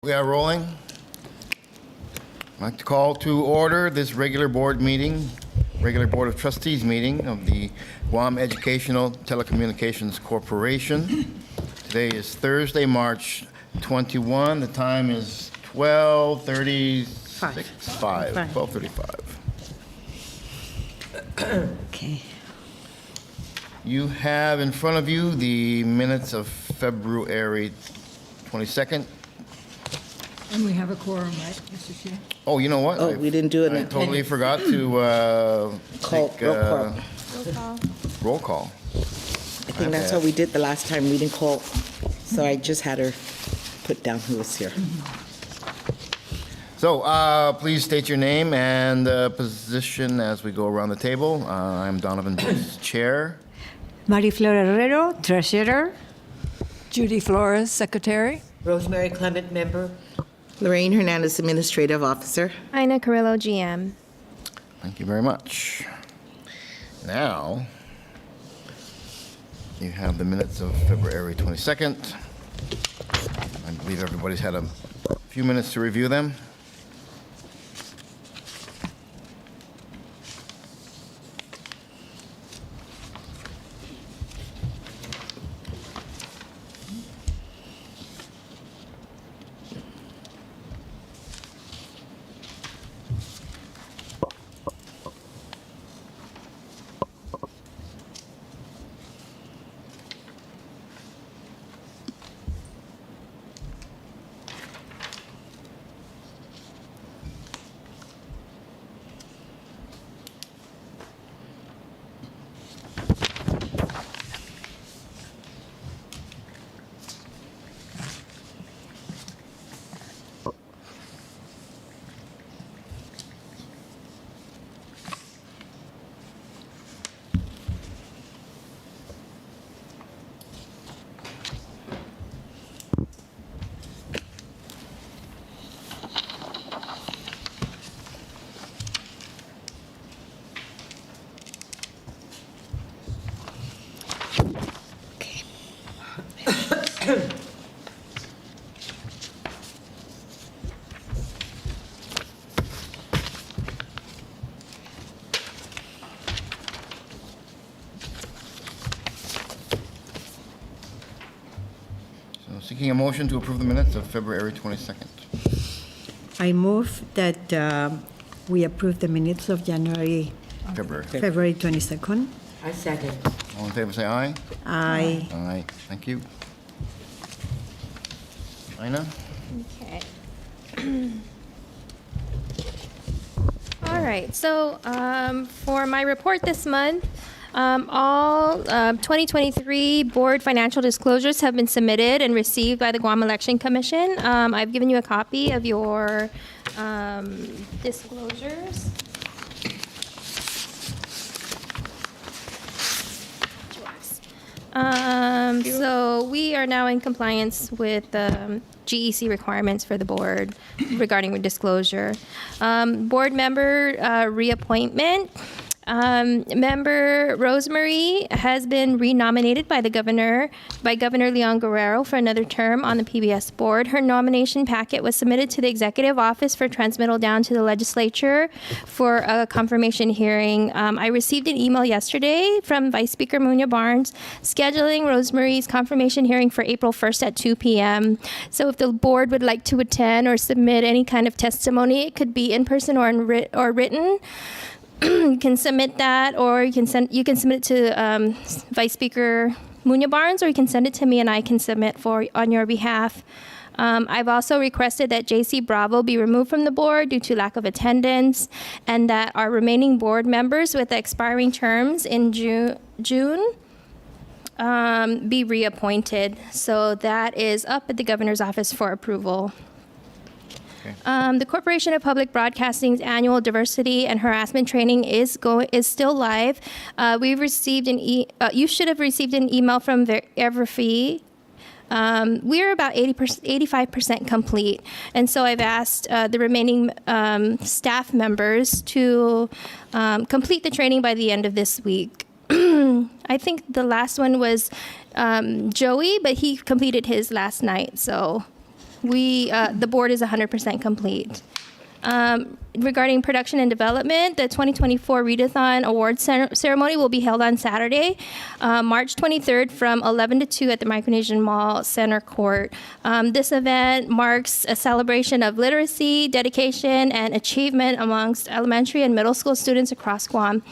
We are rolling. I'd like to call to order this regular board of trustees meeting of the Guam Educational Telecommunications Corporation. Today is Thursday, March 21. The time is 12:35. Okay. You have in front of you the minutes of February 22nd. And we have a quorum, right, Mr. Chair? Oh, you know what? Oh, we didn't do it. I totally forgot to take roll call. I think that's what we did the last time. We didn't call, so I just had her put down who was here. So please state your name and position as we go around the table. I'm Donovan Jones, Chair. Mariflor Herrero, Treasurer. Judy Flores, Secretary. Rosemary Clement, member. Lorraine Hernandez, Administrative Officer. Ina Carrillo, GM. Thank you very much. Now, you have the minutes of February 22nd. I believe everybody's had a few minutes to review them. Seeking a motion to approve the minutes of February 22nd. I move that we approve the minutes of February 22nd. I second. All in favor, say aye. Aye. Aye. Thank you. Ina? Okay. All right. So for my report this month, all 2023 board financial disclosures have been submitted and received by the Guam Election Commission. I've given you a copy of your disclosures. So we are now in compliance with GEC requirements for the board regarding disclosure. Board member reappointment. Member Rosemary has been renominated by Governor Leon Guerrero for another term on the PBS board. Her nomination packet was submitted to the executive office for transmittal down to the legislature for a confirmation hearing. I received an email yesterday from Vice Speaker Munya Barnes scheduling Rosemary's confirmation hearing for April 1st at 2 p.m. So if the board would like to attend or submit any kind of testimony, it could be in person or written. You can submit that, or you can submit it to Vice Speaker Munya Barnes, or you can send it to me and I can submit on your behalf. I've also requested that J.C. Bravo be removed from the board due to lack of attendance, and that our remaining board members with expiring terms in June be reappointed. So that is up at the governor's office for approval. The Corporation of Public Broadcasting's annual diversity and harassment training is still live. We've received you should have received an email from Everfee. We're about 85% complete, and so I've asked the remaining staff members to complete the training by the end of this week. I think the last one was Joey, but he completed his last night, so the board is 100% complete. Regarding production and development, the 2024 Readathon Awards ceremony will be held on Saturday, March 23rd from 11 to 2 at the Micronesian Mall Center Court. This event marks a celebration of literacy, dedication, and achievement amongst elementary and middle school students across Guam.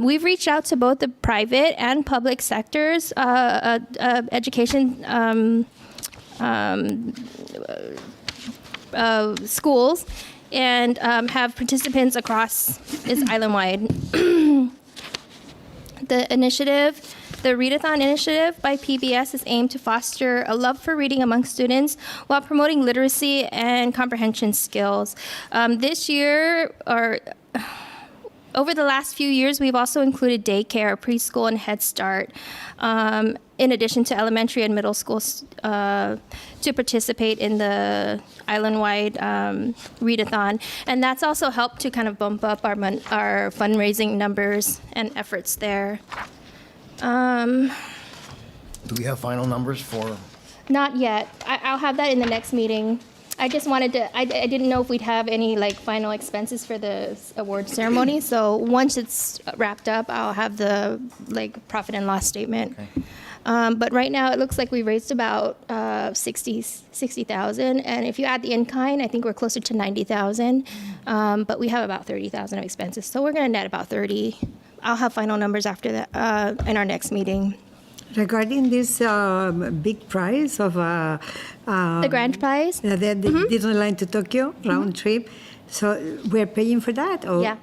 We've reached out to both the private and public sectors, education schools, and have participants across is island-wide. The Readathon initiative by PBS is aimed to foster a love for reading among students while promoting literacy and comprehension skills. This year, over the last few years, we've also included daycare, preschool, and Head Start, in addition to elementary and middle schools, to participate in the island-wide readathon. And that's also helped to kind of bump up our fundraising numbers and efforts there. Do we have final numbers for? Not yet. I'll have that in the next meeting. I just wanted to, I didn't know if we'd have any like final expenses for the award ceremony. So once it's wrapped up, I'll have the like profit and loss statement. Okay. But right now it looks like we raised about 60,000. And if you add the in-kind, I think we're closer to 90,000. But we have about 30,000 of expenses. So we're going to net about 30. I'll have final numbers after that in our next meeting. Regarding this big prize of The grand prize? the Disneyland to Tokyo round trip, so we're paying for that? Or? Yeah.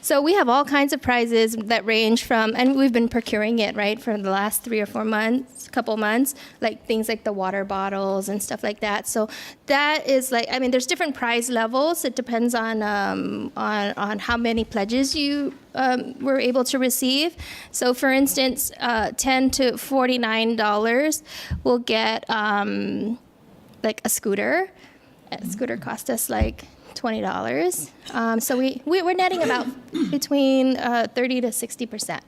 So we have all kinds of prizes that range from, and we've been procuring it, right, for the last 3 or 4 months, couple months, like things like the water bottles and stuff like that. So that is like, I mean, there's different prize levels. It depends on how many pledges you were able to receive. So for instance, $10 to $49 will get like a scooter. A scooter cost us like $20. So we're netting about between 30 to 60%.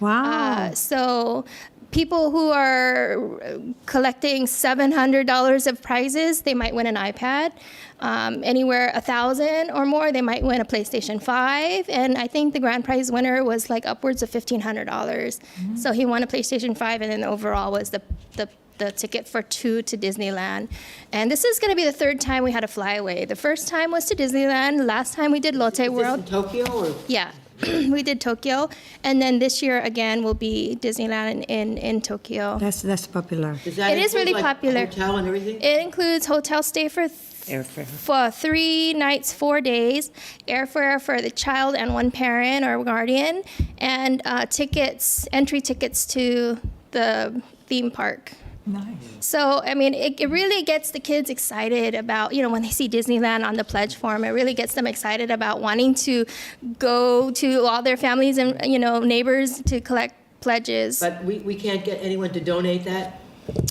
Wow. So people who are collecting $700 of prizes, they might win an iPad. Anywhere $1,000 or more, they might win a PlayStation 5. And I think the grand prize winner was like upwards of $1,500. So he won a PlayStation 5, and then overall was the ticket for 2 to Disneyland. And this is going to be the 3rd time we had a flyaway. The first time was to Disneyland. Last time we did Lotte World. In Tokyo or? Yeah, we did Tokyo. And then this year again will be Disneyland in Tokyo. That's popular. Does that It is include, really like, popular. Hotel and everything? It includes hotel stay for Airfare. for 3 nights, 4 days, airfare for the child and one parent or guardian, and entry tickets to the theme park. Nice. So, I mean, it really gets the kids excited about, when they see Disneyland on the pledge form, it really gets them excited about wanting to go to all their families and, neighbors to collect pledges. But we can't get anyone to donate that?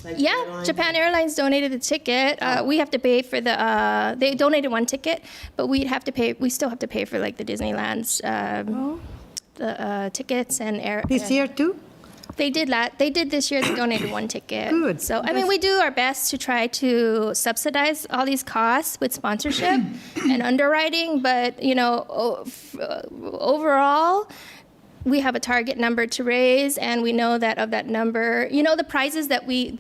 Like Yeah, airlines? Japan Airlines donated the ticket. We have to pay for they donated 1 ticket, but we still have to pay for like the Disneyland's, the tickets and air. This year too? They did that. They did this year. They donated 1 ticket. Good. So I mean, we do our best to try to subsidize all these costs with sponsorship and underwriting. But overall, we have a target number to raise, and we know that of that number, the prizes that we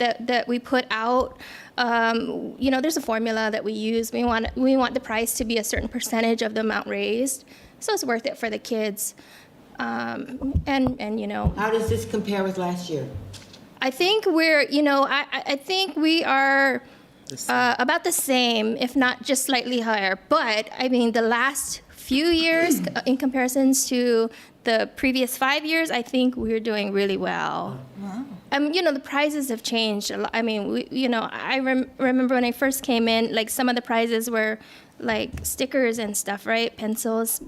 put out. There's a formula that we use. We want the prize to be a certain percentage of the amount raised, so it's worth it for the kids. How does this compare with last year? I think I think we are about the same, if not just slightly higher. But I mean, the last few years, in comparisons to the previous 5 years, I think we're doing really well. Wow. The prizes have changed a lot. I mean, I remember when I first came in, like some of the prizes were like stickers and stuff, right? Pencils,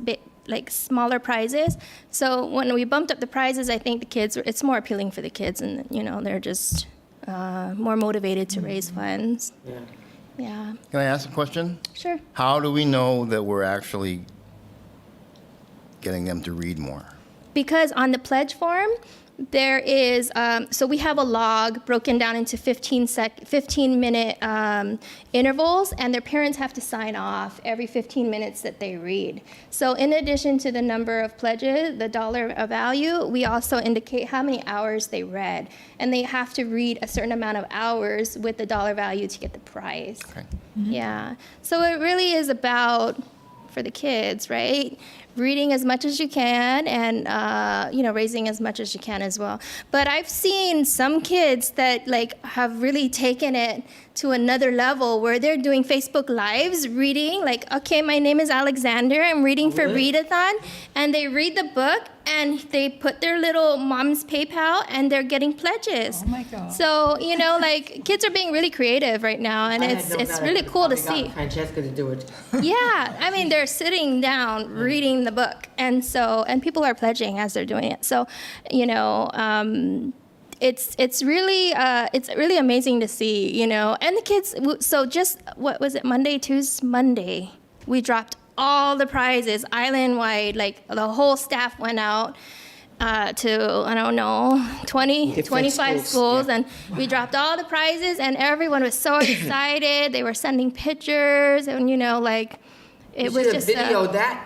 like smaller prizes. So when we bumped up the prizes, I think it's more appealing for the kids, and they're just more motivated to raise funds. Yeah. Yeah. Can I ask a question? Sure. How do we know that we're actually getting them to read more? because on the pledge form, there is, so we have a log broken down into 15-minute intervals, and their parents have to sign off every 15 minutes that they read. So in addition to the number of pledges, the dollar value, we also indicate how many hours they read. And they have to read a certain amount of hours with the dollar value to get the prize. Okay. Yeah. So it really is about, for the kids, right? Reading as much as you can and, raising as much as you can as well. But I've seen some kids that have really taken it to another level where they're doing Facebook Lives reading, okay, my name is Alexander, I'm reading for Readathon, and they read the book and they put their little mom's PayPal and they're getting pledges. Oh my God. So, kids are being really creative right now, and it's really cool to see. Francesca to do it. Yeah, I mean, they're sitting down reading the book, and people are pledging as they're doing it. So, it's really amazing to see, and the kids. So just what was it? Monday, we dropped all the prizes island-wide. The whole staff went out to, 25 schools, yeah. and we dropped all the prizes, and everyone was so excited. They were sending pictures, and it was just videoed that.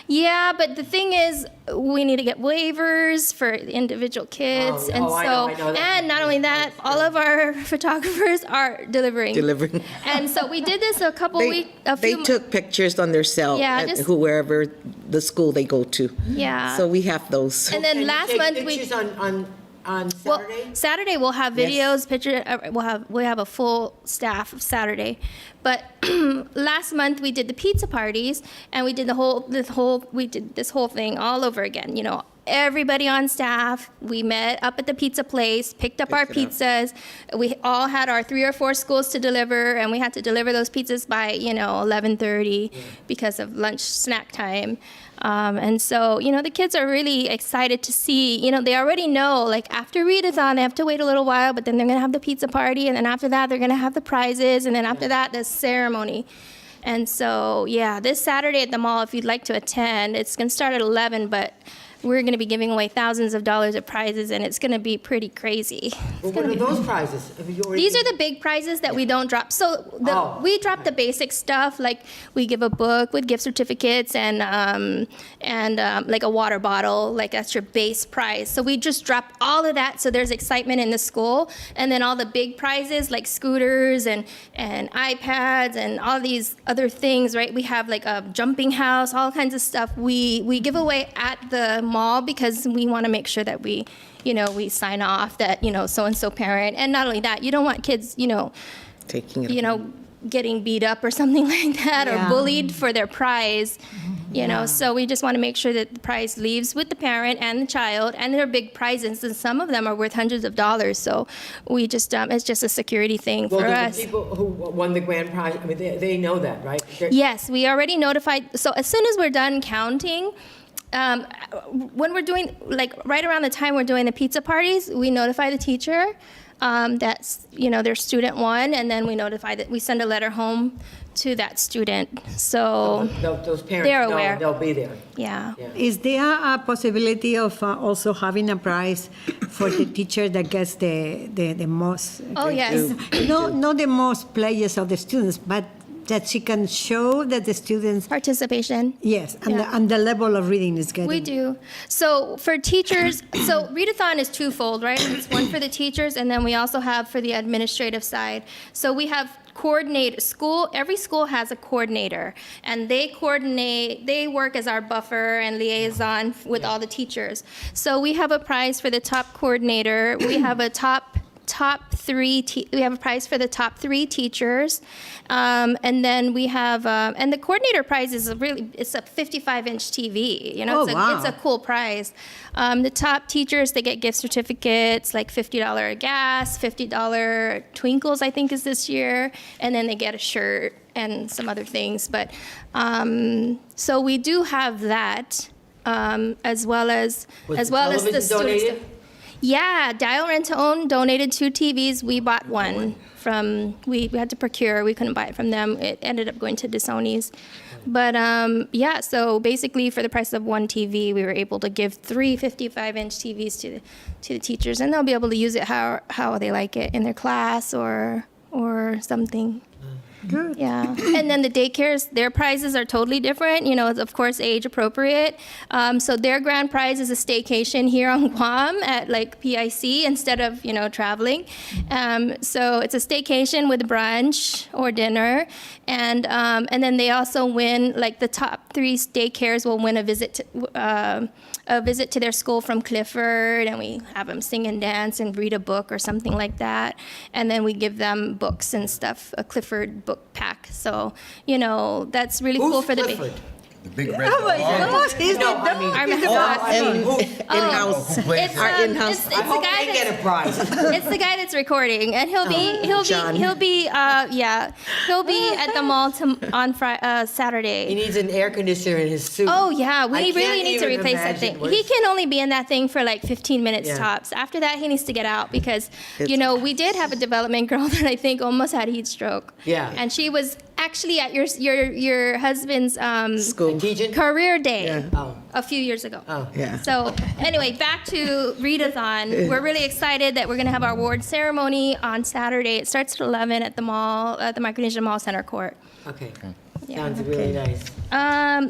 Yeah, but the thing is, we need to get waivers for individual kids, I know that. And not only that, all of our photographers are delivering. And so we did this They took pictures on their cell at wherever the school they go to. Yeah. So we have those. And then last month pictures on Saturday? Well, Saturday we'll have videos, pictures. We'll have a full staff Saturday, but last month we did the pizza parties, and we did this whole thing all over again. Everybody on staff, we met up at the pizza place, picked up our pizzas. We all had our 3 or 4 schools to deliver, and we had to deliver those pizzas by 11:30 because of lunch snack time. And so, the kids are really excited to see, they already know, after readathon, they have to wait a little while, but then they're going to have the pizza party, and then after that, they're going to have the prizes, and then after that, the ceremony. And so, this Saturday at the mall, if you'd like to attend, it's going to start at 11, but we're going to be giving away thousands of dollars of prizes, and it's going to be pretty crazy. Well, what are those prizes? These are the big prizes that we don't drop. So we drop the basic stuff, we give a book with gift certificates and a water bottle, that's your base prize. So we just drop all of that so there's excitement in the school. And then all the big prizes like scooters and iPads and all these other things, right? We have a jumping house, all kinds of stuff we give away at the mall because we want to make sure that we sign off that, so-and-so parent. And not only that, you don't want kids, Taking it. Getting beat up or something like that or bullied for their prize, So we just want to make sure that the prize leaves with the parent and the child, and they're big prizes, and some of them are worth hundreds of dollars. So we just, it's just a security thing for us. The people who won the grand prize, they know that, right? Yes, we already notified. So as soon as we're done counting, when we're doing, right around the time we're doing the pizza parties, we notify the teacher that's, their student won, and then we send a letter home to that student. So those parents they're know aware. they'll be there. Yeah. Is there a possibility of also having a prize for the teacher that gets the most? Oh, yes. Not the most players of the students, but that she can show that the students. Participation. Yes, Yeah. and the level of reading is getting. We do. So for teachers, so readathon is twofold, right? It's one for the teachers, and then we also have for the administrative side. So we have every school has a coordinator, and they work as our buffer and liaison with all the teachers. So we have a prize for the top coordinator. We have a we have a prize for the top 3 teachers, and then we have and the coordinator prize is it's a 55-inch TV. It's a cool prize. The top teachers, they get gift certificates like $50 gas, $50 Twinkles, I think is this year, and then they get a shirt and some other things. But so we do have that, as well as the students. Donated? Yeah, Dial Rent to Own donated 2 TVs. We bought one we had to procure. We couldn't buy it from them. It ended up going to DeSony's. But yeah, so basically for the price of one TV, we were able to give 3 55-inch TVs to the teachers, and they'll be able to use it how they like it in their class or something. Good. Yeah, and then the daycares, their prizes are totally different. You know, it's of course age appropriate. So their grand prize is a staycation here on Guam at like PIC instead of traveling. So it's a staycation with brunch or dinner, and then they also win, like the top 3 daycares will win a visit to their school from Clifford, and we have them sing and dance and read a book or something like that, and then we give them books and stuff, a Clifford book pack. So that's really cool Who's for the Clifford? The big red Oh my dog. gosh, he's No, the I mean- dog. Our He's the mascot. boss. In-house. Who plays It's, it? Our in-house. it's I the hope guy they get a that's prize. it's the guy that's recording, and John. he'll be at the mall on Saturday. He needs an air conditioner in his suit. Oh yeah, I we really can't need to even replace that imagine thing. what He it's- can only be in that thing for like 15 minutes Yeah. tops. After that, he needs to get out because It's- we did have a development girl that I think almost had heat stroke. Yeah. and she was actually at your husband's School. Teaching? career day Yeah. Oh. a few years ago. Oh. Yeah. So anyway, back to Readathon. We're really excited that we're going to have our award ceremony on Saturday. It starts at 11 at the mall, at the Micronesia Mall Center Court. Okay. Yeah. Sounds really nice.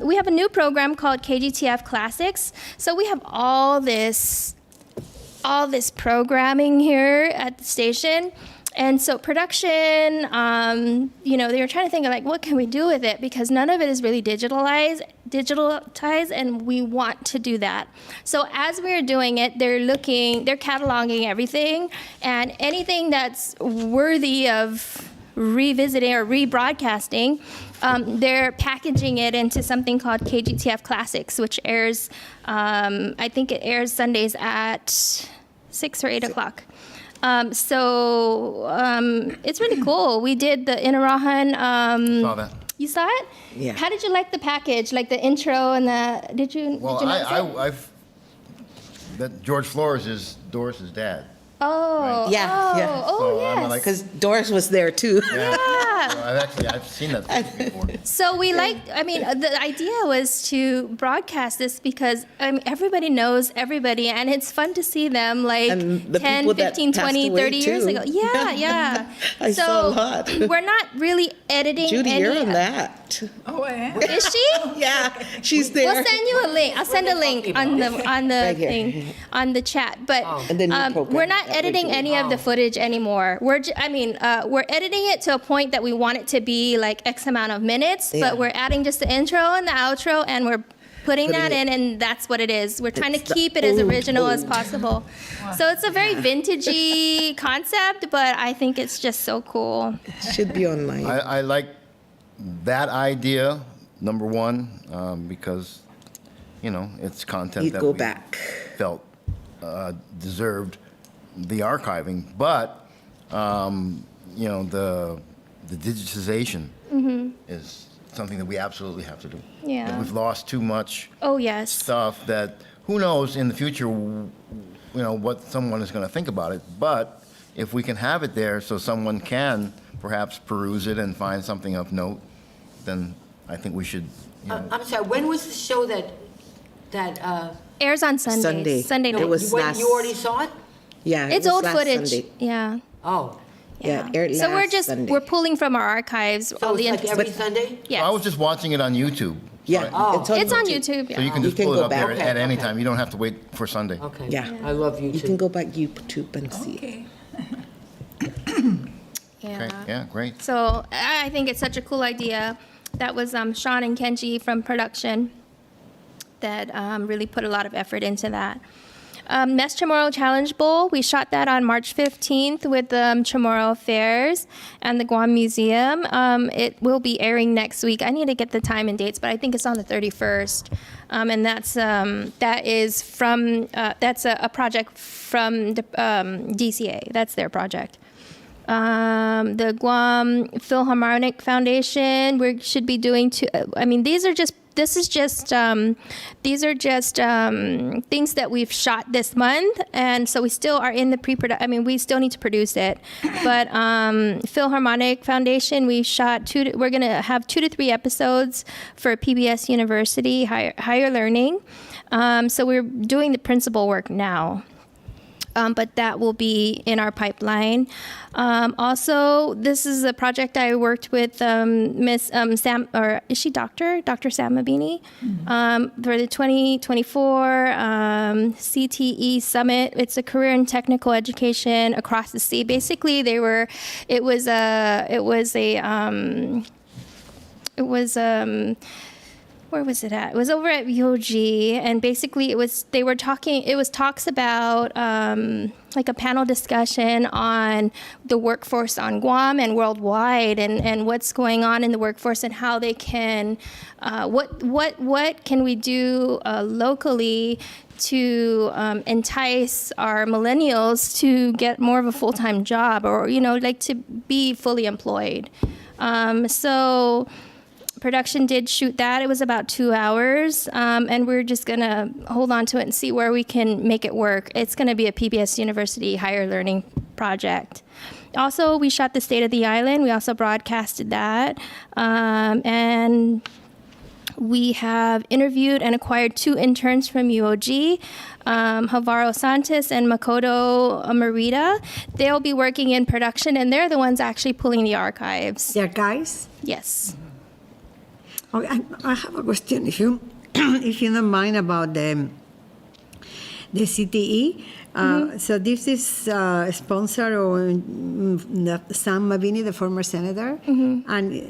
We have a new program called KGTF Classics. So we have all this programming here at the station. And so production, they were trying to think of like, what can we do with it? Because none of it is really digitalized, and we want to do that. So as we're doing it, they're cataloging everything, and anything that's worthy of revisiting or rebroadcasting, they're packaging it into something called KGTF Classics, which airs, I think it airs Sundays at 6 or 8 o'clock. It's really cool. We did the Inarahan. Saw that. You saw it? Yeah. How did you like the package, like the intro and the? Did you? Well, did you notice it? I've that George Flores is Doris's dad. Oh. Yeah, Oh, yeah. oh So I'm yes. like- Because Doris was there too. Yeah. So I've seen that before. So the idea was to broadcast this because everybody knows everybody, and it's fun to see them like And the 10, people that 15, passed 20, away, 30 years too. ago. Yeah, yeah. I so saw a lot. We're not really editing Judy, any. you're on that. Oh, yeah. Is she? Yeah, she's there. We'll send you a link. I'll send a link on the Right here. thing on the chat. But And the new program we're not that we're editing doing. any of the footage anymore. We're editing it to a point that we want it to be like X amount of minutes. Yeah. But we're adding just the intro and the outro, and we're putting that in, and that's what it is. We're trying It's to the keep it as old, original as old. possible. So it's a very vintagey concept, but I think it's just so cool. Should be online. I like that idea, number one, because, it's content You that go we back. felt deserved the archiving. But, the digitization is something that we absolutely have to do. Yeah. We've lost too much Oh yes. stuff that, who knows in the future, what someone is going to think about it. But if we can have it there so someone can perhaps peruse it and find something of note, then I think we should, I'm sorry, when was the show that Airs on Sundays. Sunday. Sunday It night. was last- you already saw it? Yeah, it It's was old last footage. Sunday. Yeah. Oh. Yeah, it aired So we're last just Sunday. we're pulling from our archives So all the it's like every but- Sunday? Yes. I was just watching it on YouTube. Yeah, Oh. It's on YouTube. Yeah. So you can You just can pull it go up there back. at any Okay. time. You don't have to wait for Sunday. Okay. Yeah. I love YouTube. You can go back YouTube and see it. Okay. Yeah. Okay, yeah, great. So I think it's such a cool idea. That was Sean and Kenji from production that really put a lot of effort into that. Best Chamorro Challenge Bowl, we shot that on March 15th with Chamorro Affairs and the Guam Museum. It will be airing next week. I need to get the time and dates, but I think it's on the 31st. And that's a project from the DCA. That's their project. The Guam Philharmonic Foundation, we should be doing these are just this is just these are just things that we've shot this month, and so we still are in the pre-production. I mean, we still need to produce it, but Philharmonic Foundation, we're going to have 2 to 3 episodes for PBS University higher learning. So we're doing the principal work now. But that will be in our pipeline. Also, this is a project I worked with Miss Sam, or is she Dr. Sam Mabini, for the 2024 CTE Summit. It's a career and technical education across the sea. Basically, where was it at? It was over at UOG, and basically it was talks about like a panel discussion on the workforce on Guam and worldwide, and what's going on in the workforce and how they can, what can we do locally to entice our millennials to get more of a full-time job, or like to be fully employed. So production did shoot that. It was about 2 hours, and we're just gonna hold on to it and see where we can make it work. It's gonna be a PBS University higher learning project. Also, we shot the State of the Island. We also broadcasted that, and we have interviewed and acquired 2 interns from UOG, Havaro Santos and Makoto Marita. They'll be working in production, and they're the ones actually pulling the archives. There, guys. Yes. Okay, I have a question, if you don't mind, about the CTE. So this is sponsored or Sam Mabini, the former senator, and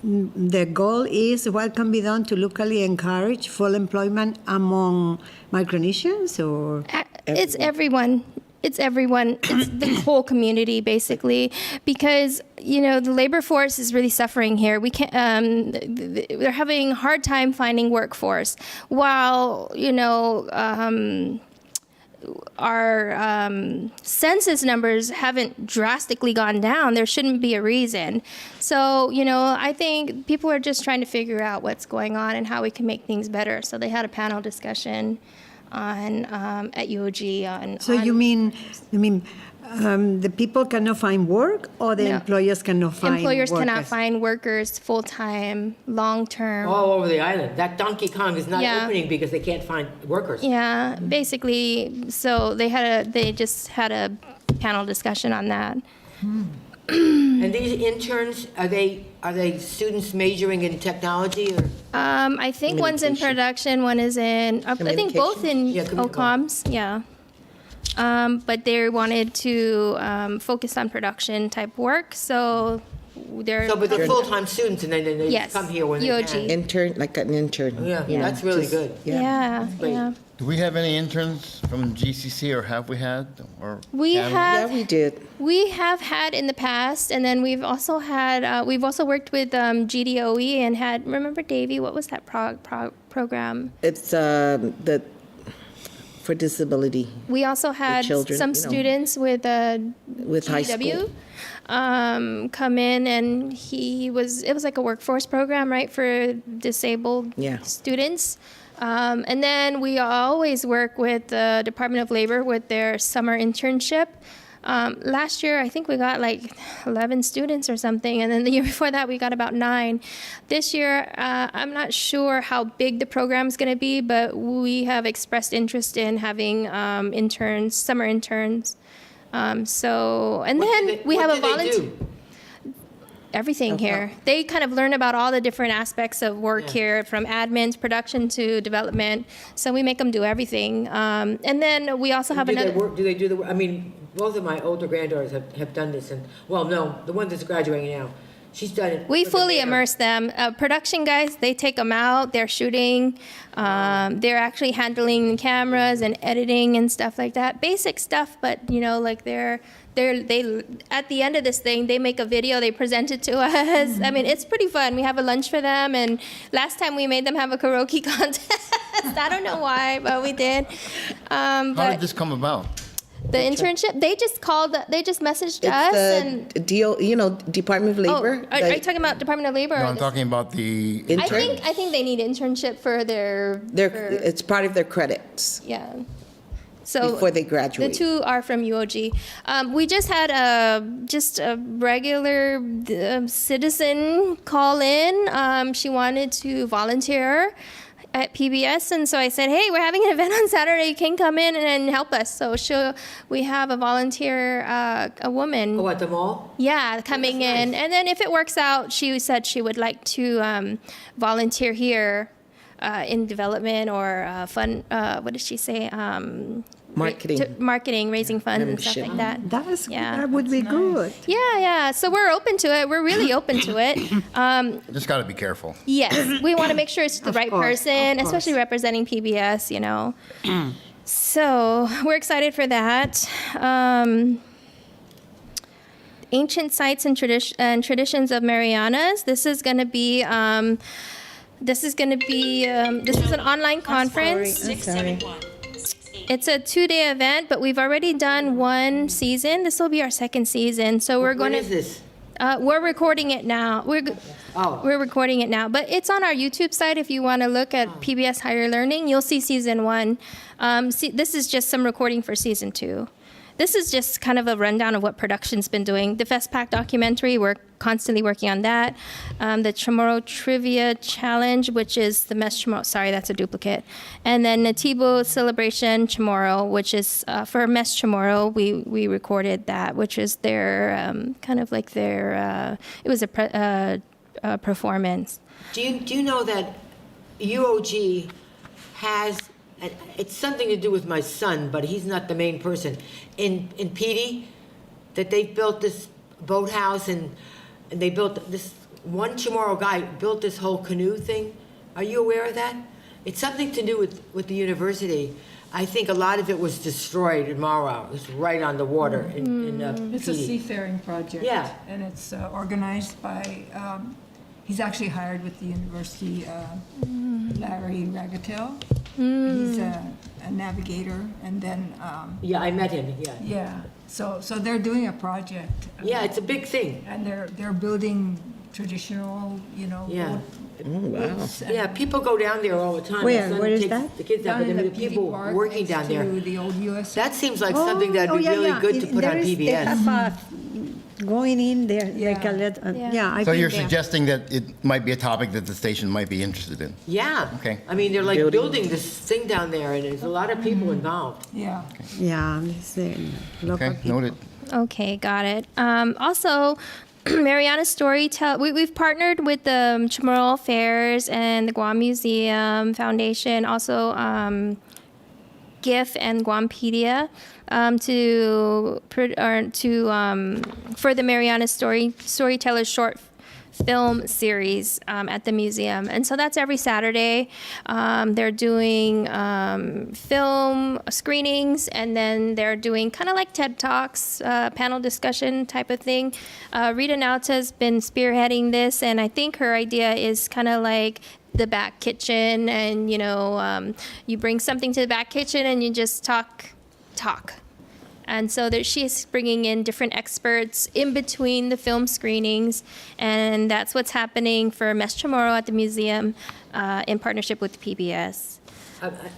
the goal is what can be done to locally encourage full employment among Micronesians, or It's everyone. It's everyone. It's the whole community, basically, because the labor force is really suffering here. We can't. They're having a hard time finding workforce. While our census numbers haven't drastically gone down, there shouldn't be a reason. So I think people are just trying to figure out what's going on and how we can make things better. So they had a panel discussion on at UOG on. So you mean the people cannot find work, or the employers cannot find employers workers? cannot find workers full time, long term. All over the island. That Donkey Kong is not Yeah. opening because they can't find workers. Yeah, basically. So they just had a panel discussion on that. And these interns, are they students majoring in technology or? I think one's in production, one is in. I think both in Yeah, OCOMs. Yeah. But they wanted to focus on production type work, so they're. So, but they're full-time students, and then they Yes, come here when they UOG. can. Intern, like an intern. Yeah, that's really good. Yeah, great. yeah. Do we have any interns from GCC, or have we had? Or We can Yeah, have. we did. We have had in the past, and then we've also had, we've also worked with GDOE and had, remember Davey, what was that program? It's for disability We also had children, some students with high GW school. come in, and it was like a workforce program, right, for disabled Yeah. students. And then we always work with the Department of Labor with their summer internship. Last year, I think we got like 11 students or something, and then the year before that, we got about 9. This year, I'm not sure how big the program is going to be, but we have expressed interest in having interns, summer interns. So, and then we have a volunteer. Everything here. They kind of learn about all the different aspects of work here, from admin to production to development. So we make them do everything. And then we also have Do another. they do the work? I mean, both of my older granddaughters have done this, and, well, no, the one that's graduating now, she's done it. We with the fully mayor. immerse them. Production guys, they take them out. They're shooting. They're actually handling cameras and editing and stuff like that. Basic stuff, but like they at the end of this thing, they make a video. They present it to us. I mean, it's pretty fun. We have a lunch for them, and last time we made them have a karaoke contest. I don't know why, but we did. How did this come about? The internship, they just messaged us and. It's the Department of Oh, Labor. are you talking about Department of Labor? No, or I'm this- talking about the. In- I think they need internship for their. It's part of their credits Yeah. So before they graduate. the two are from UOG. We just had a regular citizen call in. She wanted to volunteer at PBS, and so I said, "Hey, we're having an event on Saturday. You can come in and help us." So we have a volunteer, a woman. Oh, at the mall? Yeah, coming that's in. nice. And then if it works out, she said she would like to volunteer here in development or fund, what did she say? Marketing. Raising funds and stuff Membership. like that. Yeah. That would be good. Yeah. So we're open to it. We're really open to it. Just got to be careful. Yes, we want to make sure it's the right course, person, of course. especially representing PBS, So we're excited for that. Ancient sites and traditions of Marianas. This is going to be. This is an online conference. I'm sorry. It's a 2-day event, but we've already done one season. This will be our second season, so we're going When to. is this? We're recording it now. Oh. We're recording it now, but it's on our YouTube site. If you want to look at PBS Higher Learning, you'll see season 1. This is just some recording for season 2. This is just kind of a rundown of what production's been doing. The FestPac documentary, we're constantly working on that. The Chamorro Trivia Challenge, which is the Mes Chamorro, sorry, that's a duplicate. And then Nativo Celebration Chamorro, which is for Mes Chamorro, we recorded that, which is their, kind of like their, it was a performance. Do you know that UOG has, and it's something to do with my son, but he's not the main person, in PD, that they've built this boathouse and they built this, one Chamorro guy built this whole canoe thing. Are you aware of that? It's something to do with the university. I think a lot of it was destroyed in Mara. It was right on the water in It's a PD. seafaring project. Yeah. And it's organized by, he's actually hired with the university, Larry Ragatel. He's a navigator, and then, Yeah, I met him, yeah. yeah, so they're doing a project. Yeah, it's a big thing. And they're building traditional, Yeah. boats and Yeah, people go down there all the time. Where? My son Where is takes that? The kids down, down but in I the mean, the people PD Park working next down there. to the old US. That seems like something that'd be really good to put on They PBS. have going in there, like a Yeah. I've So been you're there. suggesting that it might be a topic that the station might be interested in? Yeah. Okay. I mean, they're like Building. building this thing down there, and there's a lot of people involved. Yeah. Yeah, it's local Okay, people. noted. Okay, got it. Also, Mariana Storytell. We've partnered with the Chamorro Affairs and the Guam Museum Foundation, also GIF and Guampedia, for the Mariana Storyteller short film series at the museum. And so that's every Saturday. They're doing film screenings, and then they're doing kind of like TED Talks, panel discussion type of thing. Rita Nauta's been spearheading this, and I think her idea is kind of like the back kitchen, and you bring something to the back kitchen and you just talk. And so she's bringing in different experts in between the film screenings, and that's what's happening for Mes Chamorro at the museum in partnership with PBS.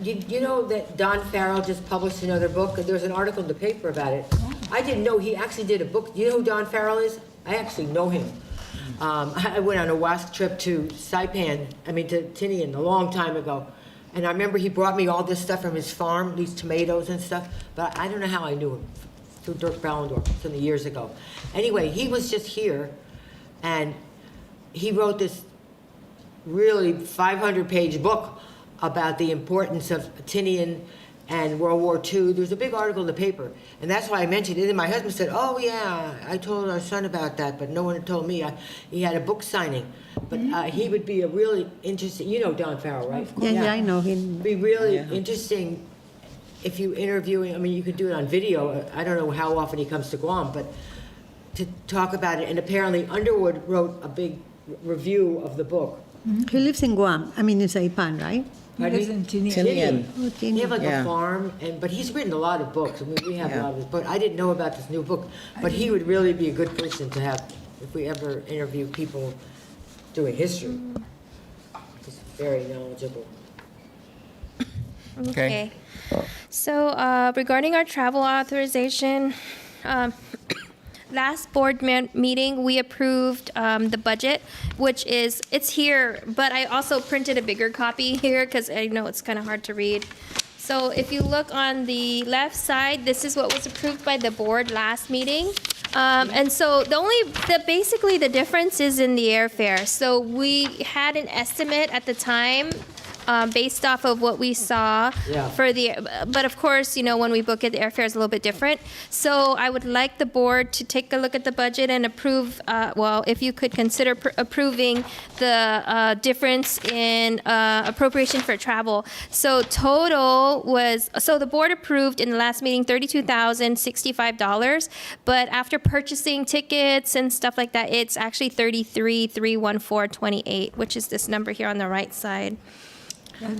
You know that Don Farrell just published another book? There's an article in the paper about it. I didn't know he actually did a book. You know who Don Farrell is? I actually know him. I went on a WASC trip to to Tinian a long time ago. And I remember he brought me all this stuff from his farm, these tomatoes and stuff. But I don't know how I knew him, through Dirk Ballendorf, some years ago. Anyway, he was just here, and he wrote this really 500-page book about the importance of Tinian and World War II. There's a big article in the paper, and that's why I mentioned it. And my husband said, "Oh yeah, I told our son about that, but no one had told me." He had a book signing, but he would be a really interesting. You know Don Farrell, right? Yeah, I know him. Be really interesting if you interview him. I mean, you could do it on video. I don't know how often he comes to Guam, but to talk about it. And apparently Underwood wrote a big review of the book. He lives in Guam, I mean, in Saipan, right? He lives in Tinian. Tinian. Oh, They have like Yeah. a farm, but he's written a lot of books. I mean, we have a lot of his books. I didn't know about this new book, but he would really be a good person to have if we ever interview people doing history. He's very knowledgeable. Okay. So regarding our travel authorization, last board meeting, we approved the budget, which is, it's here, but I also printed a bigger copy here because I know it's kind of hard to read. So if you look on the left side, this is what was approved by the board last meeting. And so basically the difference is in the airfare. So we had an estimate at the time based off of what we saw Yeah. but of course, when we book it, the airfare is a little bit different. So I would like the board to take a look at the budget and approve, if you could consider approving the difference in appropriation for travel. So the board approved in the last meeting $32,065, but after purchasing tickets and stuff like that, it's actually $33,314.28, which is this number here on the right side.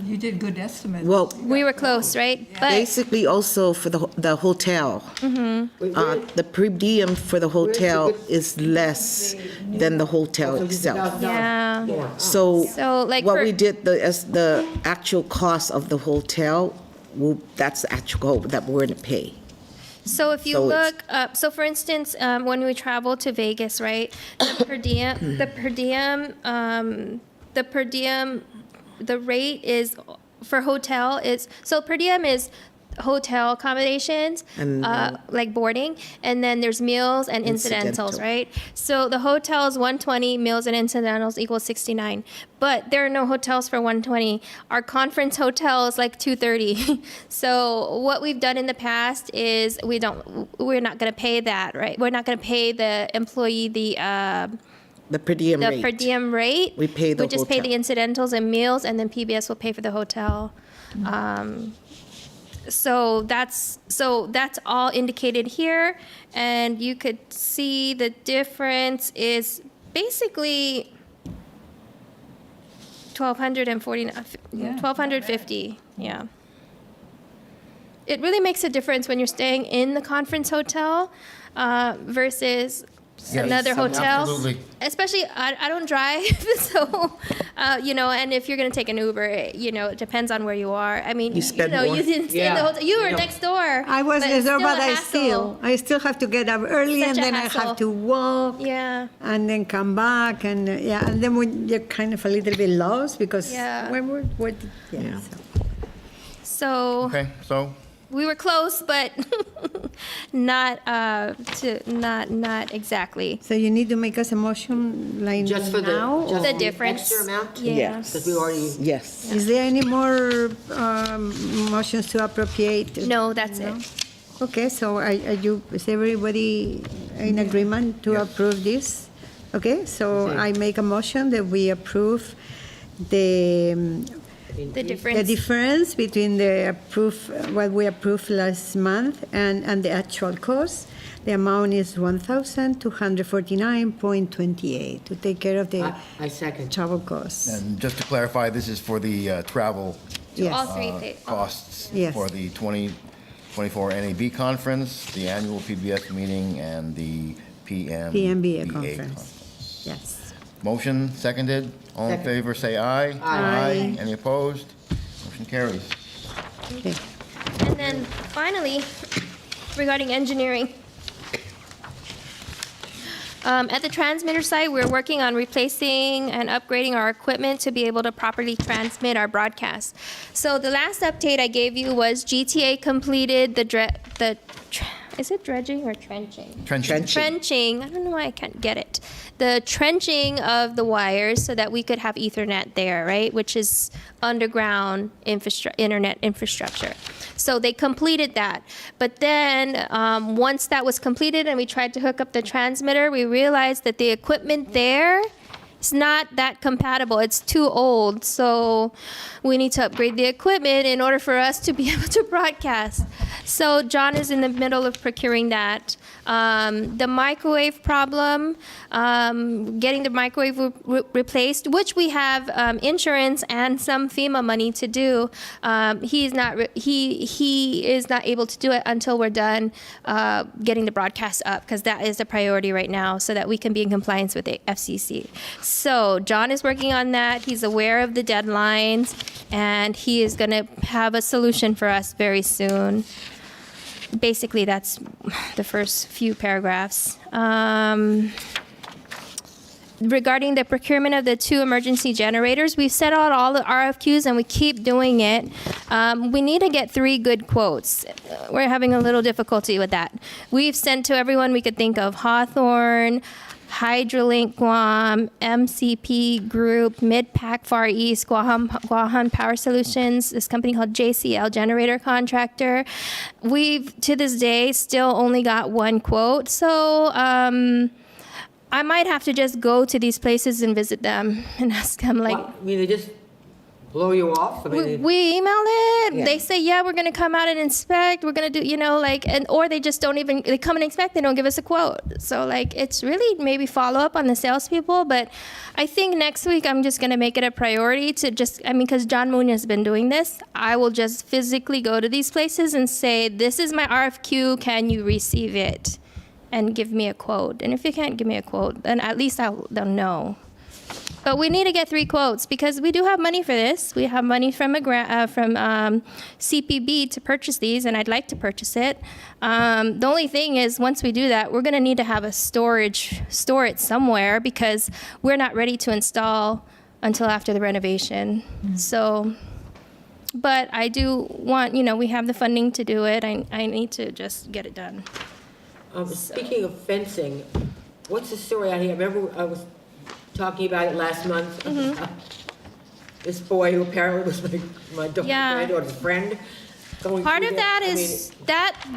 You did good estimates. Well, We were close, right? But basically also for the hotel. The per diem for the hotel is less than the hotel itself. yeah. So So, like, what for- we did, the actual cost of the hotel, that's the actual that we're going to pay. So if you So it's- look up, so for instance, when we travel to Vegas, right, the rate is for hotel is, so per diem is hotel accommodations, And, like boarding, and then there's meals and incidentals, Incidental. right? So the hotel is 120, meals and incidentals equals 69. But there are no hotels for 120. Our conference hotel is like 230. So what we've done in the past is we're not going to pay that, right? We're not going to pay the employee the per diem rate. per diem rate. We pay the We just pay hotel. the incidentals and meals, and then PBS will pay for the hotel. So that's all indicated here, and you could see the difference is basically $1,250. Yeah. It really makes a difference when you're staying in the conference hotel versus Yes, another hotel. absolutely. Especially, I don't drive, so, and if you're going to take an Uber, it depends on where you are. I mean, You spend more. you didn't stay in the Yeah. hotel. You were No. next door. I was but next door, still but a I still have to get up early, Such and a then I hassle. have to walk. Yeah. And then come back, and and then when you're kind of a little bit lost because Yeah. so. So Okay, so, we were close, but not exactly. So you need to make us a motion like Just for the, now? just The the difference. extra amount? Yeah. Because we already, Yes. Is there any more motions to appropriate? No, that's it. Okay, so is everybody in agreement to approve this? Okay, so Okay. I make a motion that we approve the The difference. the difference between what we approved last month and the actual cost. The amount is $1,249.28 to take care of the I second. travel costs. and just to clarify, this is for the travel Yes. All three costs Yes. for the 2024 NAB conference, the annual PBS meeting, and the PMBA conference. Yes. Motion seconded. All in Second. favor, say aye. Aye. Any opposed? Motion carries. Okay. And then finally, regarding engineering. At the transmitter site, we're working on replacing and upgrading our equipment to be able to properly transmit our broadcast. So the last update I gave you was GTA completed is it dredging or trenching? Trenching. I don't know why I can't get it. The trenching of the wires so that we could have Ethernet there, right? Which is underground internet infrastructure. So they completed that. But then once that was completed and we tried to hook up the transmitter, we realized that the equipment there is not that compatible. It's too old. So we need to upgrade the equipment in order for us to be able to broadcast. So John is in the middle of procuring that. The microwave problem, getting the microwave replaced, which we have insurance and some FEMA money to do. He is not able to do it until we're done getting the broadcast up, because that is the priority right now, so that we can be in compliance with the FCC. So John is working on that. He's aware of the deadlines, and he is going to have a solution for us very soon. Basically, that's the first few paragraphs. Regarding the procurement of the 2 emergency generators, we've set out all the RFQs and we keep doing it. We need to get 3 good quotes. We're having a little difficulty with that. We've sent to everyone we could think of: Hawthorne, Hydrolink Guam, MCP Group, MidPac Far East, Guam Power Solutions, this company called JCL Generator Contractor. We've, to this day, still only got 1 quote. So I might have to just go to these places and visit them and ask them, like, What, I mean, they just blow you off? I mean, we email it. Yeah. They say, yeah, we're going to come out and inspect. We're going to do, or they just don't even, they come and inspect. They don't give us a quote. So, it's really maybe follow up on the salespeople. But I think next week I'm just going to make it a priority to because John Moon has been doing this. I will just physically go to these places and say, this is my RFQ. Can you receive it? And give me a quote. And if you can't give me a quote, then at least they'll know. But we need to get 3 quotes, because we do have money for this. We have money from a grant from CPB to purchase these, and I'd like to purchase it. The only thing is, once we do that, we're going to need to have a store it somewhere, because we're not ready to install until after the renovation. So, but I do want, we have the funding to do it. I need to just get it done. Speaking of fencing, what's the story out here? I remember I was talking about it last month. This boy who apparently was my granddaughter's friend. Part of that is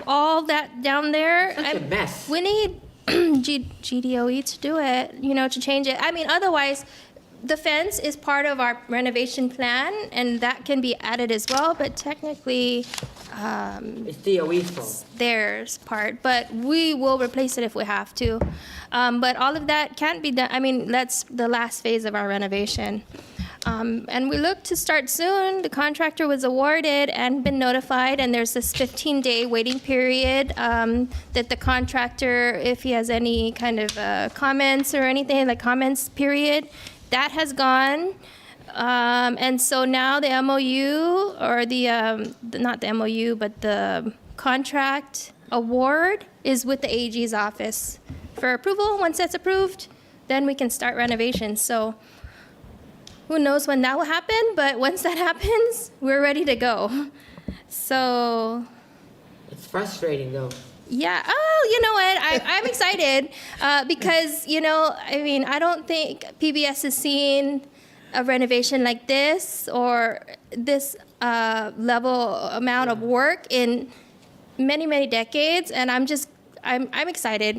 all that down there. Such a mess. We need GDOE to do it, to change it. Otherwise, the fence is part of our renovation plan, and that can be added as well, but technically, It's DOE's fault. theirs part, but we will replace it if we have to. But all of that can't be done. That's the last phase of our renovation. And we look to start soon. The contractor was awarded and been notified, and there's this 15-day waiting period that the contractor, if he has any kind of comments or anything, comments period, that has gone. And so now the MOU, or not the MOU, but the contract award is with the AG's office for approval. Once that's approved, then we can start renovations. So who knows when that will happen, but once that happens, we're ready to go. So It's frustrating, though. yeah. Oh, you know what? I'm excited because, I don't think PBS has seen a renovation like this, or this level amount of work in many, many decades. And I'm excited,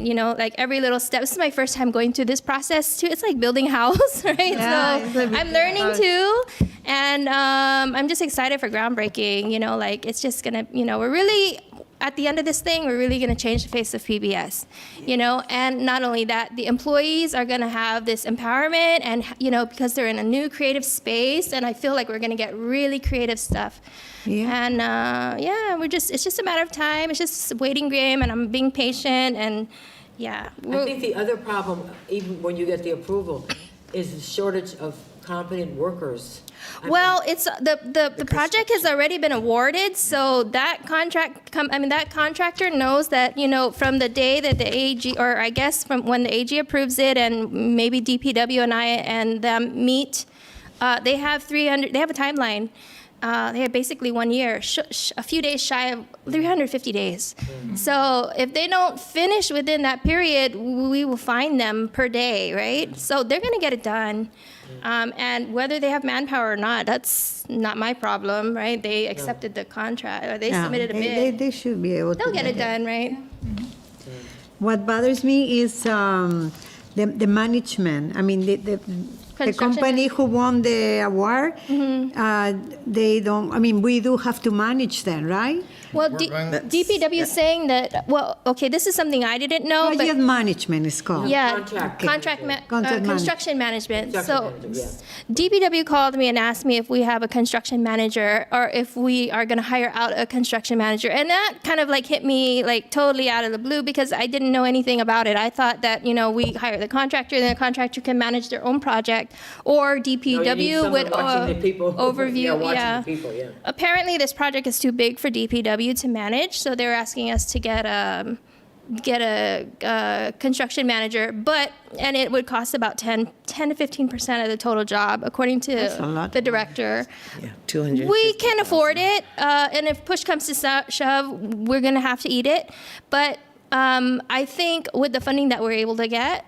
every little step. This is my first time going through this process too. It's like building a house, right? Yeah, So I'm learning too. And I'm just excited for groundbreaking, it's just gonna, we're really, at the end of this thing, we're really going to change the face of PBS, and not only that, the employees are going to have this empowerment, and, because they're in a new creative space, and I feel like we're going to get really creative stuff. Yeah. And, it's just a matter of time. It's just a waiting game, and I'm being patient, and yeah. I think the other problem, even when you get the approval, is the shortage of competent workers. Well, it's the project has already been awarded, so that that contractor knows that, from the day that the AG, or I guess from when the AG approves it, and maybe DPW and them meet, they have a timeline. They have basically 1 year, a few days shy of 350 days. Mm-hmm. So if they don't finish within that period, we will fine them per day, right? So they're going to get it done. And whether they have manpower or not, that's not my problem, right? They accepted the contract, or they submitted a bid. They should be able to. They'll get it done, right? What bothers me is the management. The company who won the award, they don't, we do have to manage them, right? Well, We're going- DPW is saying that, well, okay, this is something I didn't know, but Project management is called. yeah, Contract contract, management. construction management. Construction So manager, DPW called me and asked me if we have a construction manager or if we are going to hire out a construction manager. And that kind of like hit me like totally out of the blue because I didn't know anything about it. I thought that, we hire the contractor and the contractor can manage their own project or No, you need DPW someone would watching the people. overview. Watching the people, yeah. Apparently this project is too big for DPW to manage, so they're asking us to get a construction manager, and it would cost about 10 to 15% of the total job, according to a lot. the director. Yeah, 200. We can afford it, and if push comes to shove, we're going to have to eat it. But I think with the funding that we're able to get,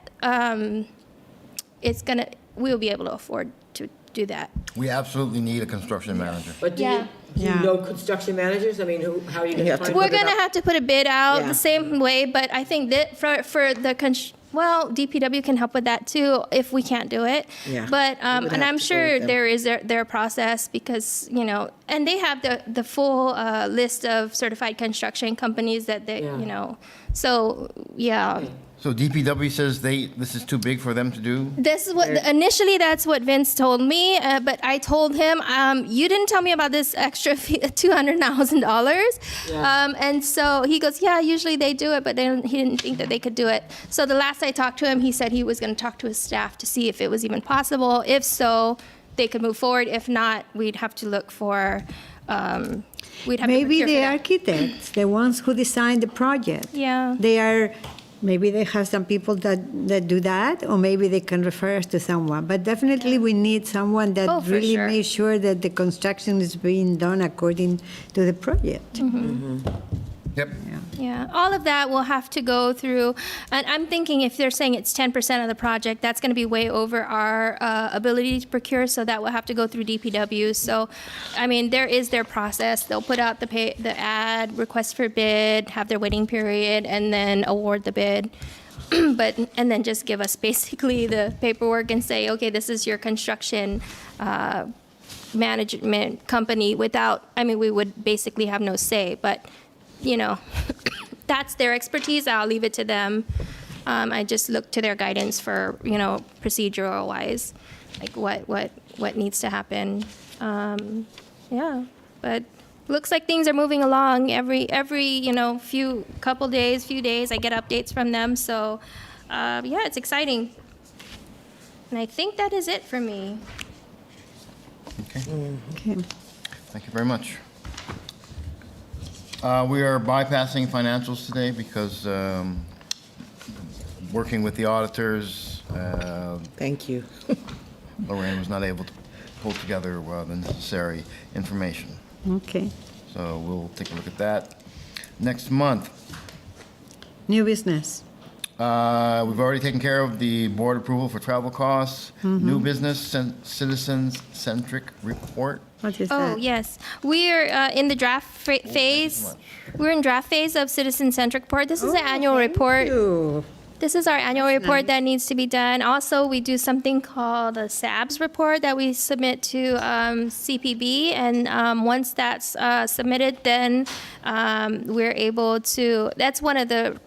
we'll be able to afford to do that. We absolutely need a construction manager. But do Yeah. you Yeah. know construction managers? I mean, how are you You gonna have to find? We're put it gonna up. have to put a bid out Yeah. the same way, but I think that for the DPW can help with that too if we can't do it. Yeah. But We would and have I'm to go sure with them. there is their process because and they have the full list of certified construction companies that they Yeah. So yeah. So DPW says this is too big for them to do? This is what initially that's what Vince told me, but I told him you didn't tell me about this extra $200,000. Yeah. And so he goes, yeah, usually they do it, but he didn't think that they could do it. So the last I talked to him, he said he was going to talk to his staff to see if it was even possible. If so, they could move forward. If not, we'd have to look for. We'd have Maybe to procure the for that. architects, the ones who designed the project. Yeah. Maybe they have some people that do that, or maybe they can refer us to someone. But definitely we need someone that Oh, for really sure. makes sure that the construction is being done according to the project. Yep. Yeah, all of that will have to go through, and I'm thinking if they're saying it's 10% of the project, that's going to be way over our ability to procure, so that will have to go through DPW. So, I mean, there is their process. They'll put out the ad, request for bid, have their waiting period, and then award the bid. And then just give us basically the paperwork and say, okay, this is your construction management company we would basically have no say, but that's their expertise. I'll leave it to them. I just look to their guidance for, procedural wise, like what needs to happen. Yeah, but looks like things are moving along every few days. I get updates from them. So, yeah, it's exciting. And I think that is it for me. Okay. Okay. Thank you very much. We are bypassing financials today because working with the auditors, Thank you. Lorraine was not able to pull together the necessary information. Okay. So we'll take a look at that. Next month, New business. we've already taken care of the board approval for travel costs, new business, citizens-centric report. What is Oh, that? yes. We are in the draft phase. We're in draft phase of citizen-centric report. This is an annual report. Ooh. This is our annual report that needs to be done. Also, we do something called a SABS report that we submit to CPB, and once that's submitted, then we're able to. That's one of the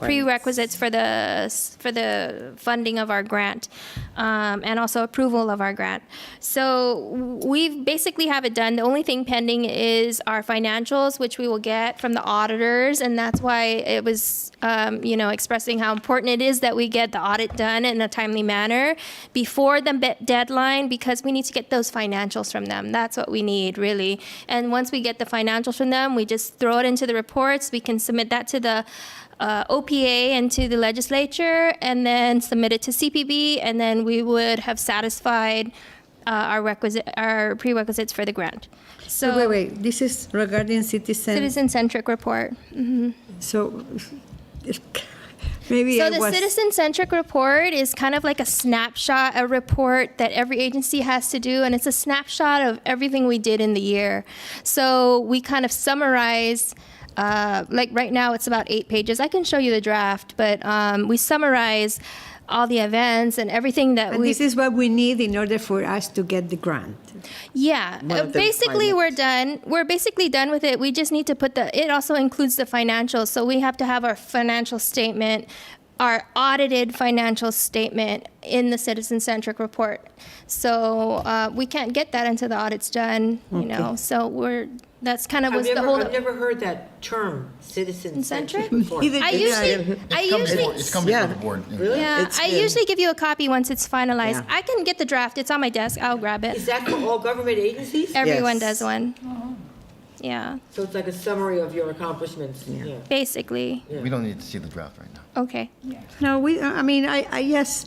prerequisites for the funding of our grant, and also approval of our grant. So we basically have it done. The only thing pending is our financials, which we will get from the auditors, and that's why it was, expressing how important it is that we get the audit done in a timely manner before the deadline, because we need to get those financials from them. That's what we need, really. And once we get the financials from them, we just throw it into the reports. We can submit that to the OPA and to the legislature, and then submit it to CPB, and then we would have satisfied our prerequisites for the grant. So Wait. This is regarding citizen-centric report. So maybe So I the was. citizen-centric report is kind of like a snapshot, a report that every agency has to do, and it's a snapshot of everything we did in the year. So we kind of summarize, like right now it's about 8 pages. I can show you the draft, but we summarize all the events and everything that And we. this is what we need in order for us to get the grant. Yeah, One of the basically we're done. We're basically done with it. We just need to put it also includes the financials. So we have to have our financial statement, our audited financial statement in the citizen-centric report. So we can't get that until the audit's done, you know, so that's kind of was the whole. I've never heard that term, citizen-centric, Centric? before. Either- I usually, It's coming Yeah. from the board. Really? yeah, It's I been- usually give you a copy once it's finalized. Yeah. I can get the draft. It's on my desk. I'll grab Is it. that for all government agencies? Everyone Yes. does one. Yeah, So it's like a summary of your accomplishments? Yeah. basically. We don't need to see the draft right now. Okay. No, I mean, I yes,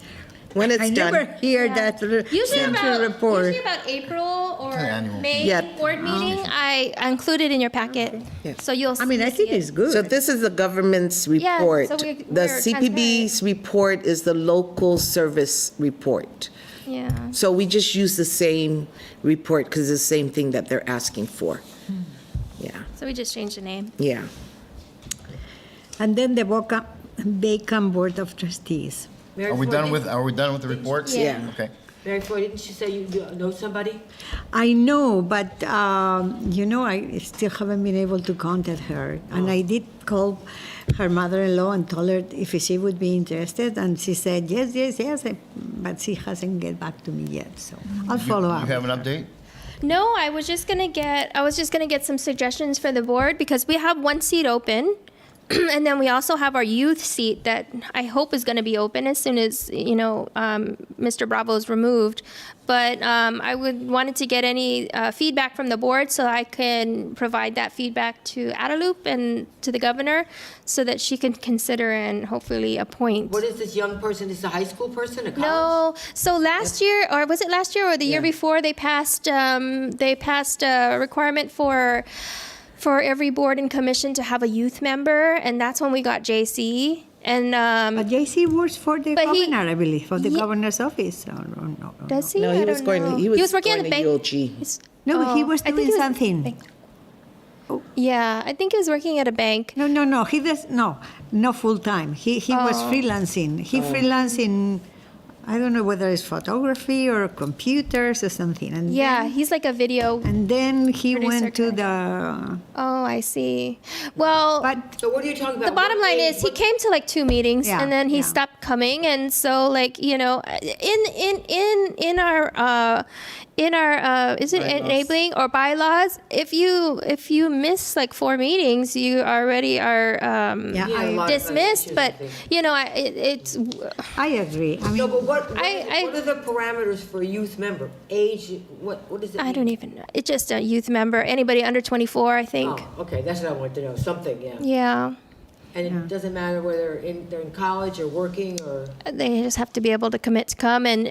When it's I done. never hear that central report. Usually about April or It's an annual. May Yeah. board meeting, I include it in your packet. Yes. So you'll. I mean, I see think it. it's good. So this is the government's Yeah, report. so The we're CPB's report is the local service report. Yeah. So we just use the same report because it's the same thing that they're asking for. Yeah, So we just changed the name. yeah. And then the Bacon Board of Trustees. Mary Are we Floyd, done didn't- with the reports? Yeah. Okay. Mary Floyd, didn't you say you know somebody? I know, but, I still haven't been able to contact her. And I did call her mother-in-law and told her if she would be interested, and she said, yes, but she hasn't get back to me yet, so I'll follow up. You have an update? No, I was just gonna get some suggestions for the board because we have one seat open. And then we also have our youth seat that I hope is going to be open as soon as, Mr. Bravo is removed. But I wanted to get any feedback from the board so I can provide that feedback to Adelup and to the governor so that she can consider and hopefully appoint. What is this young person? Is this a high school person, a college? No. So last year, or was it last year or the year before, they passed a requirement for every board and commission to have a youth member, and that's when we got JC. And But JC works for the But he- governor, I believe, for the Ye- governor's office. Or no. does he? No, I he was don't going, know. he was working going at the to bank. ULG. He's- No, he oh, was I think doing he was- something. Yeah, I think he was working at a bank. No, he does, no full time. He was freelancing. He freelanced in, I don't know whether it's photography or computers or something. And Yeah, he's like a video. And then he Producer went to guy. the, Oh, I see. Well, but So what are you talking about? the bottom What line age- is he what- came to like 2 meetings Yeah, and then he yeah. stopped coming, and so in our is it enabling or bylaws, if you miss like 4 meetings, you already are yeah, Yeah, a lot of dismissed. issues, But I think. it's I agree. I No, mean, but what I- are the parameters for a youth member? Age, what does it mean? I don't even know. It's just a youth member, anybody under 24, I think. Oh, okay, that's what I wanted to know, something, yeah. Yeah. And it doesn't matter whether they're in college or working or, They just have to be able to commit to come and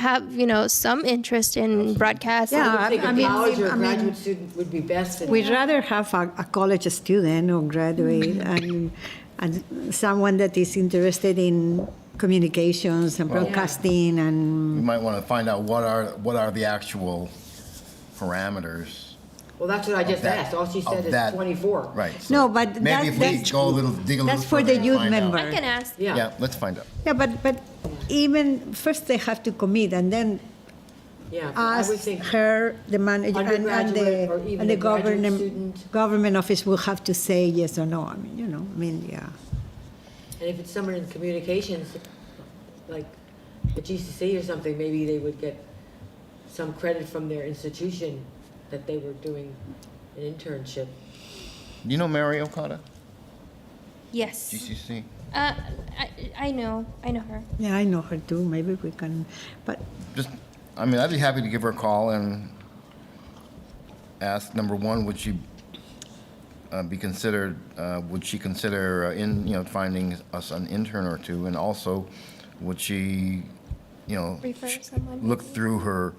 have some interest in broadcast. Yeah, I think I a mean, college or I a mean, graduate student would be best. we'd rather have a college student or graduate and someone that is interested in communications and broadcasting We and, might want to find out what are the actual parameters. Well, that's what I just that- asked, all she of said is that. 24. Right. so No, but maybe if we that's- go dig a little that's for further the and youth find out. member. I can ask. Yeah, let's find out. yeah, but even first they have to commit and then Yeah, I would ask think, her, the manager, and Undergraduate or even the a graduate student. government office will have to say yes or no. Yeah. and if it's someone in communications, like a GCC or something, maybe they would get some credit from their institution that they were doing an internship. You know Mary Okada, Yes. GCC? I know her. Yeah, I know her too. Maybe we can, but I'd be happy to give her a call and ask, number one, would she be considered, would she consider finding us an intern or two? And also, would she, Refer someone. look through her,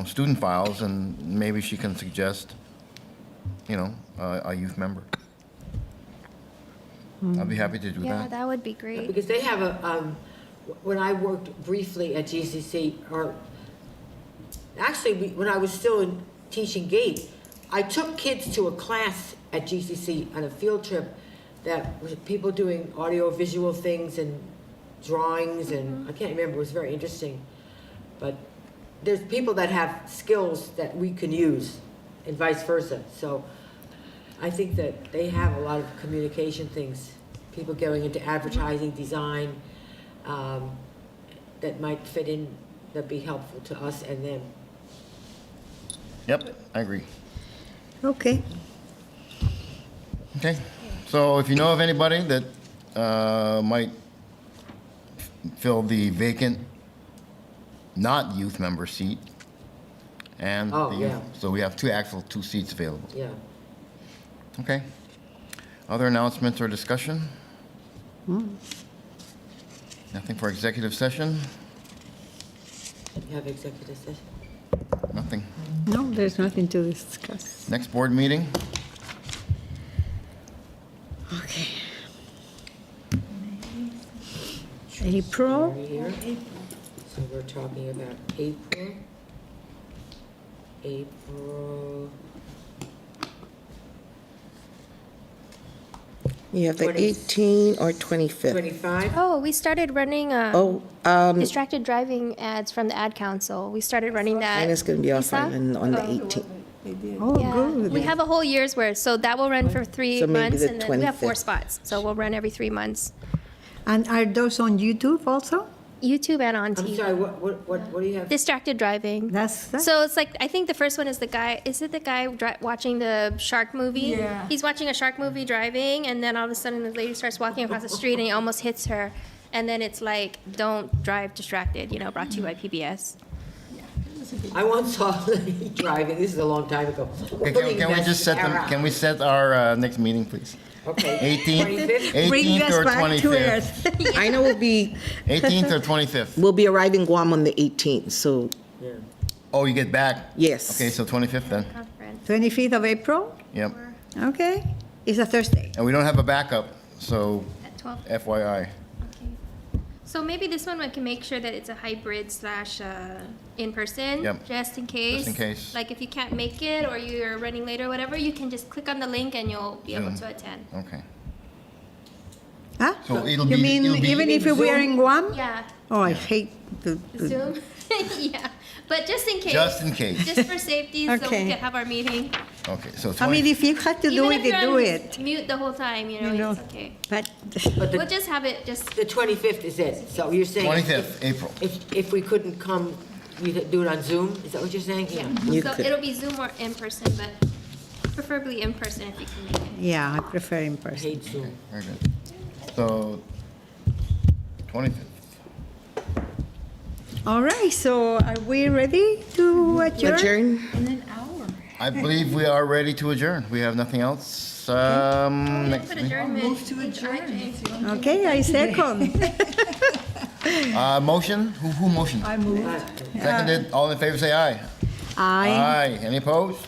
student files and maybe she can suggest, a youth member? I'd be happy to do Yeah, that. that would be great. Because they have when I worked briefly at GCC, or actually when I was still teaching GATE, I took kids to a class at GCC on a field trip that was people doing audio visual things and drawings, and I can't remember, it was very interesting. But there's people that have skills that we can use, and vice versa. So I think that they have a lot of communication things, people going into advertising, design, that might fit in, that'd be helpful to us and them. Yep, I agree. Okay. Okay, so if you know of anybody that might fill the vacant, not youth member seat, and Oh, the yeah. youth, so we have two seats available. Yeah. Okay. Other announcements or discussion? Nothing for executive session? You have executive session? Nothing. No, there's nothing to discuss. Next board meeting? Okay. April, Here. So we're talking about April. You have the 20 18 or 25th. 25? Oh, we started running Oh, distracted driving ads from the ad council. We started running that. mine is going to be Lisa? offline on the Oh. 18th. oh, Yeah, good. we have a whole year's worth, so that will run for 3 So maybe months, the and then we have 4 25th. spots, so we'll run every 3 months. And are those on YouTube also? YouTube and on I'm TV. sorry, what do you have? Distracted driving. That's, So it's like, I think the first one is the guy, is it the guy watching the shark movie? Yeah. He's watching a shark movie driving, and then all of a sudden the lady starts walking across the street and he almost hits her. And then it's like, don't drive distracted, brought to you by PBS. I once saw you driving, this is a long time ago. Okay, can we just set them, can we set our next meeting, please? Okay. 18th? 25th? bring 18th us or back to 25th? earth. I know we'll be 18th or 25th? arriving Guam on the 18th, so Yeah. Oh, you get back? yes. Okay, so 25th then. Conference. 25th of April? Yep. Okay. It's a Thursday. And we don't have a backup, so At 12. FYI. Okay. So maybe this one we can make sure that it's a hybrid / in-person, Yep. just in case. Just in case. Like if you can't make it or you're running late or whatever, you can just click on the link and you'll be able Zoom. to attend. Okay. Huh? So it'll You be- mean it'll be- even if we are in Guam? Yeah, Oh, I hate the Zoom. Yeah, but just in case. Just in case. Just for safety, so we Okay. can have our meeting. Okay, so I mean, 20, if you had to do Even it, if you you're do on it. mute the whole time, You know. it's okay. But But We'll the, just have it, just, the 25th is it, so you're saying. 25th, April. If we couldn't come, we'd do it on Zoom, is that what you're saying? yeah. You So could. it'll be Zoom or in person, but preferably in person if you can make it. yeah, I prefer in I person. hate Zoom. Very good. So 25th. All right, so are we ready to adjourn? Adjourn? In an hour. I believe we are ready to adjourn. We have nothing else. Next Put meeting. adjournment. Move to adjourn. Okay, I second. Motion? Who motioned? I moved. Seconded. All in favor, say aye. Aye. Aye. Any opposed?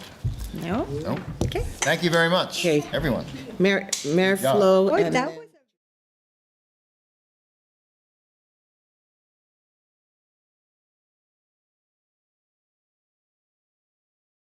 No? No. Okay. Thank you very much, Okay. everyone. Mayor job. Flo Oh, and. that was.